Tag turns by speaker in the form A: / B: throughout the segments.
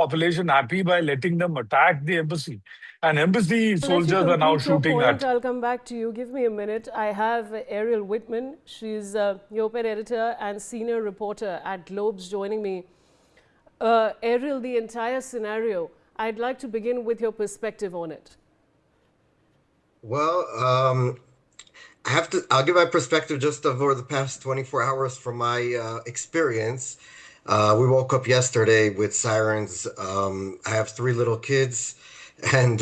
A: population happy by letting them attack the embassy. And embassy
B: I'll let you
A: soldiers are now
B: complete your
A: shooting
B: point.
A: at.
B: I'll come back to you. Give me a minute. I have Ariel Wittman. She's the op-ed editor and senior reporter at Globes joining me. Ariel, the entire scenario, I'd like to begin with your perspective on it.
C: Well, I'll give my perspective just over the past 24 hours from my experience. We woke up yesterday with sirens. I have three little kids, and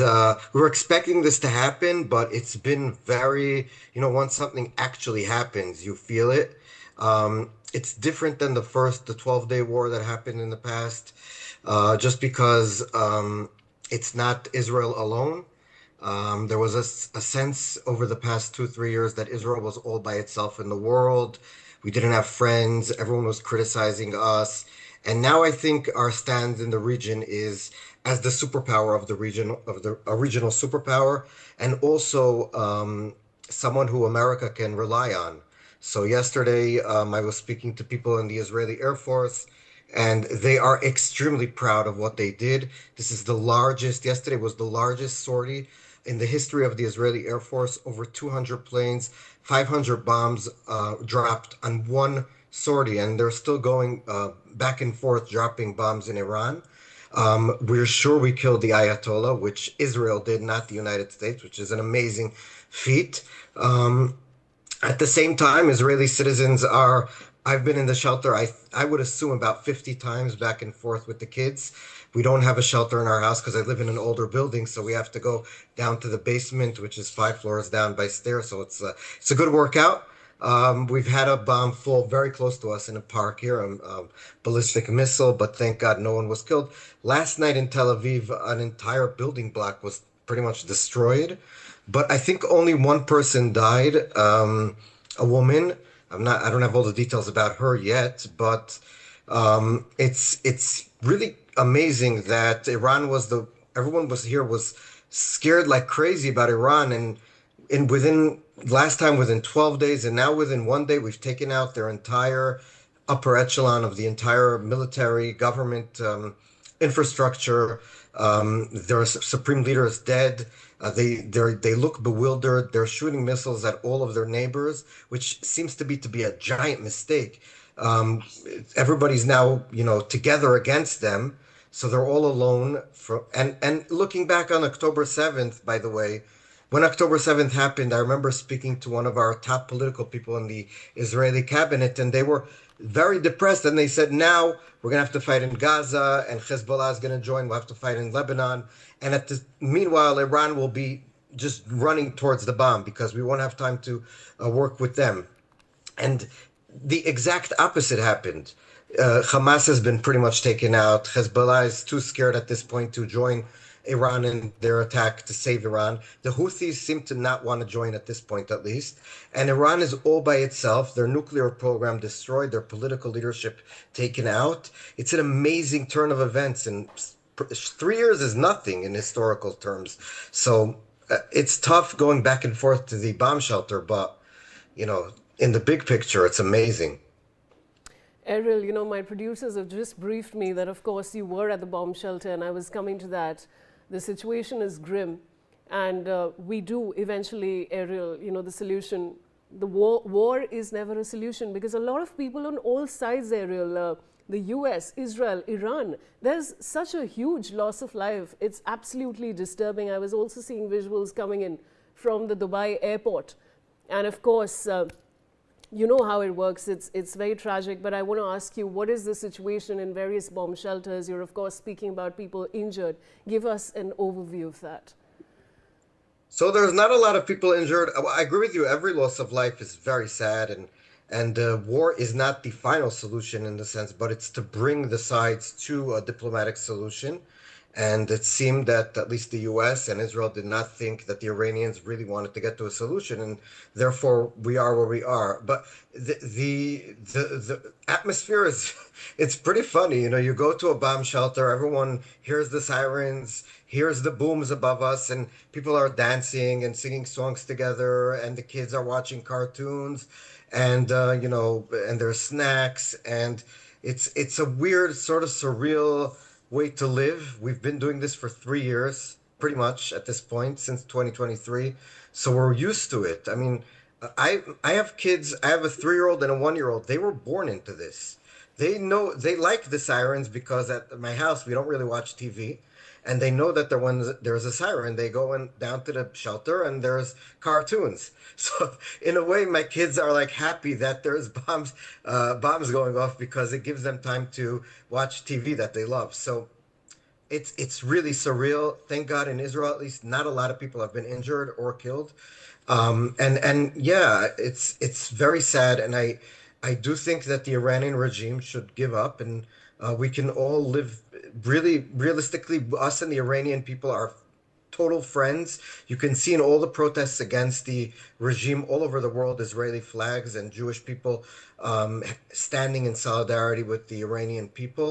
C: we were expecting this to happen, but it's been very, once something actually happens, you feel it. It's different than the 12-day war that happened in the past, just because it's not Israel alone. There was a sense over the past 2, 3 years that Israel was all by itself in the world. We didn't have friends. Everyone was criticizing us. And now I think our stand in the region is as the superpower of the region, of the a regional superpower, and also someone who America can rely on. So yesterday, I was speaking to people in the Israeli Air Force, and they are extremely proud of what they did. This is yesterday was the largest sortie in the history of the Israeli Air Force. Over 200 planes, 500 bombs dropped on one sortie, and they're still going back and forth dropping bombs in Iran. We're sure we killed the Ayatollah, which Israel did, not the United States, which is an amazing feat. At the same time, Israeli citizens are. I've been in the shelter, I would assume about 50 times back and forth with the kids. We don't have a shelter in our house because I live in an older building, so we have to go down to the basement, which is 5 floors down by stairs. So it's a good workout. We've had a bomb fall very close to us in a park here, a ballistic missile, but thank God no one was killed. Last night in Tel Aviv, an entire building block was pretty much destroyed, but I think only one person died, a woman. I don't have all the details about her yet, but it's really amazing that everyone was scared like crazy about Iran, and within 12 days, and now within one day, we've taken out their entire upper echelon of the entire military government infrastructure. Their supreme leader is dead. They look bewildered. They're shooting missiles at all of their neighbors, which seems to be a giant mistake. Everybody's now, together against them, so they're all alone. And looking back on October 7th, by the way, when October 7th happened, I remember speaking to one of our top political people in the Israeli cabinet, and they were very depressed. And they said, now we're going to have to fight in Gaza, and Hezbollah is going to join. We'll have to fight in Lebanon. And meanwhile, Iran will be just running towards the bomb because we won't have time to work with them. And the exact opposite happened. Hamas has been pretty much taken out. Hezbollah is too scared at this point to join Iran in their attack to save Iran. The Houthis seem to not want to join at this point, at least. And Iran is all by itself. Their nuclear program destroyed, their political leadership taken out. It's an amazing turn of events, and 3 years is nothing in historical terms. So it's tough going back and forth to the bomb shelter, but, in the big picture, it's amazing.
B: Ariel, my producers have just briefed me that, of course, you were at the bomb shelter, and I was coming to that. The situation is grim, and we do eventually, Ariel, the solution. The war is never a solution because a lot of people on all sides, Ariel, the US, Israel, Iran, there's such a huge loss of life. It's absolutely disturbing. I was also seeing visuals coming in from the Dubai airport. And of course, you know how it works. It's very tragic, but I want to ask you, what is the situation in various bomb shelters? You're, of course, speaking about people injured. Give us an overview of that.
C: So there's not a lot of people injured. I agree with you. Every loss of life is very sad, and war is not the final solution in the sense, but it's to bring the sides to a diplomatic solution. And it seemed that at least the US and Israel did not think that the Iranians really wanted to get to a solution, and therefore we are where we are. But the atmosphere is it's pretty funny. You go to a bomb shelter, everyone hears the sirens, hears the booms above us, and people are dancing and singing songs together, and the kids are watching cartoons, and and there's snacks, and it's a weird sort of surreal way to live. We've been doing this for 3 years, pretty much at this point, since 2023. So we're used to it. I mean, I have kids. I have a 3-year-old and a 1-year-old. They were born into this. They know they like the sirens because at my house we don't really watch TV, and they know that when there's a siren, they go down to the shelter and there's cartoons. So in a way, my kids are like happy that there's bombs going off because it gives them time to watch TV that they love. So it's really surreal. Thank God in Israel, at least, not a lot of people have been injured or killed. And yeah, it's very sad, and I do think that the Iranian regime should give up, and we can all live really realistically. Us and the Iranian people are total friends. You can see in all the protests against the regime all over the world, Israeli flags and Jewish people standing in solidarity with the Iranian people.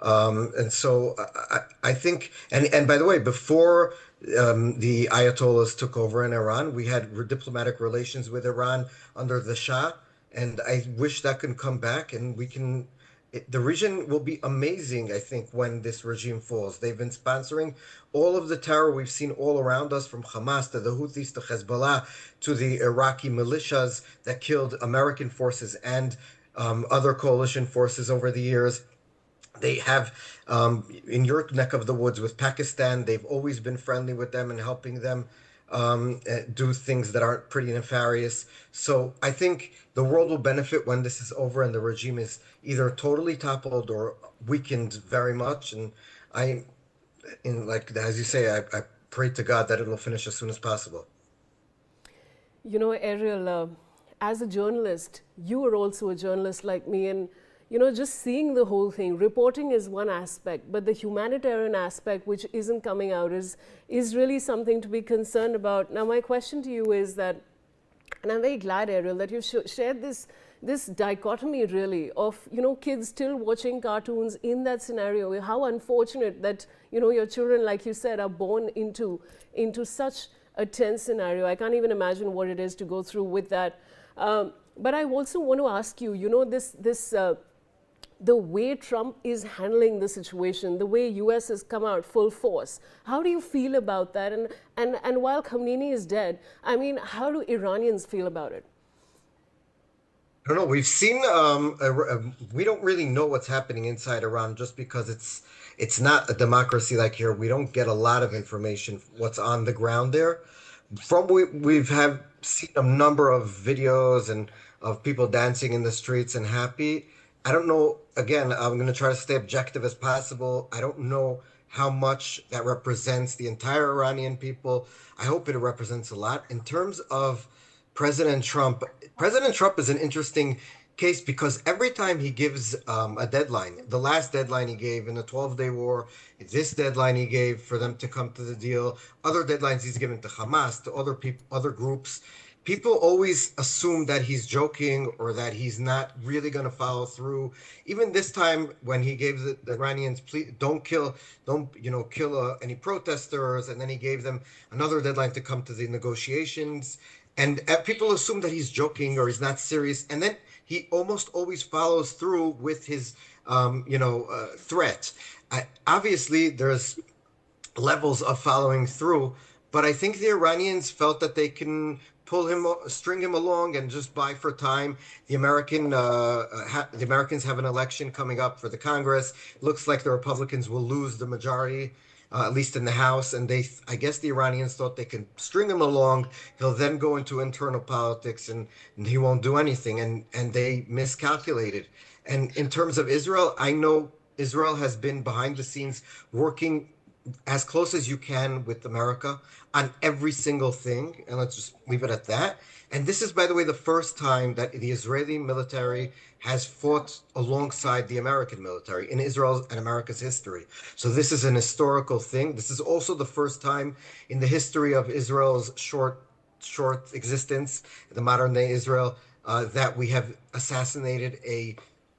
C: And so I think, and by the way, before the Ayatollahs took over in Iran, we had diplomatic relations with Iran under the Shah, and I wish that could come back, and we can. The region will be amazing, I think, when this regime falls. They've been sponsoring all of the terror we've seen all around us, from Hamas to the Houthis to Hezbollah to the Iraqi militias that killed American forces and other coalition forces over the years. They have, in your neck of the woods with Pakistan, they've always been friendly with them and helping them do things that aren't pretty nefarious. So I think the world will benefit when this is over and the regime is either totally toppled or weakened very much. And like as you say, I pray to God that it'll finish as soon as possible.
B: You know, Ariel, as a journalist, you are also a journalist like me, and just seeing the whole thing, reporting is one aspect, but the humanitarian aspect, which isn't coming out, is really something to be concerned about. Now, my question to you is that, and I'm very glad, Ariel, that you've shared this dichotomy, really, of, kids still watching cartoons in that scenario. How unfortunate that, your children, like you said, are born into such a tense scenario. I can't even imagine what it is to go through with that. But I also want to ask you, the way Trump is handling the situation, the way US has come out full force. How do you feel about that? And while Khamenei is dead, I mean, how do Iranians feel about it?
C: I don't know. We've seen. We don't really know what's happening inside Iran just because it's not a democracy like here. We don't get a lot of information what's on the ground there. We've have seen a number of videos and of people dancing in the streets and happy. I don't know. Again, I'm going to try to stay objective as possible. I don't know how much that represents the entire Iranian people. I hope it represents a lot. In terms of President Trump is an interesting case because every time he gives a deadline, the last deadline he gave in the 12-day war, this deadline he gave for them to come to the deal, other deadlines he's given to Hamas, to other people, other groups, people always assume that he's joking or that he's not really going to follow through. Even this time when he gave the Iranians, please don't kill any protesters, and then he gave them another deadline to come to the negotiations. And people assume that he's joking or he's not serious, and then he almost always follows through with his, threat. Obviously, there's levels of following through, but I think the Iranians felt that they can string him along and just buy for time. The Americans have an election coming up for the Congress. Looks like the Republicans will lose the majority, at least in the House. And I guess the Iranians thought they could string him along. He'll then go into internal politics and he won't do anything. And they miscalculated. And in terms of Israel, I know Israel has been behind the scenes working as close as you can with America on every single thing. And let's just leave it at that. And this is, by the way, the first time that the Israeli military has fought alongside the American military in Israel and America's history. So this is an historical thing. This is also the first time in the history of Israel's short existence, the modern day Israel, that we have assassinated a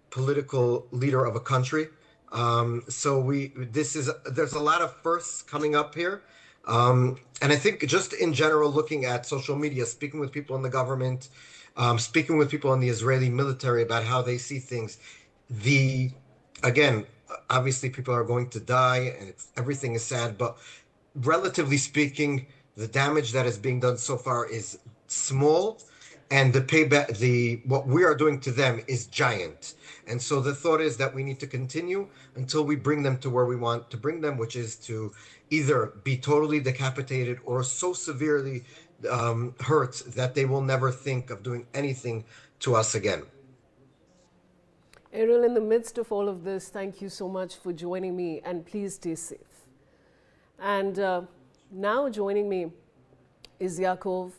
C: political leader of a country. There's a lot of firsts coming up here. And I think just in general, looking at social media, speaking with people in the government, speaking with people in the Israeli military about how they see things, again, Obviously, people are going to die, and everything is sad. But relatively speaking, the damage that is being done so far is small, and the payback, the what we are doing to them is giant. And so the thought is that we need to continue until we bring them to where we want to bring them, which is to either be totally decapitated or so severely hurt that they will never think of doing anything to us again.
B: Ariel, in the midst of all of this, thank you so much for joining me, and please stay safe. And now joining me is Yaakov.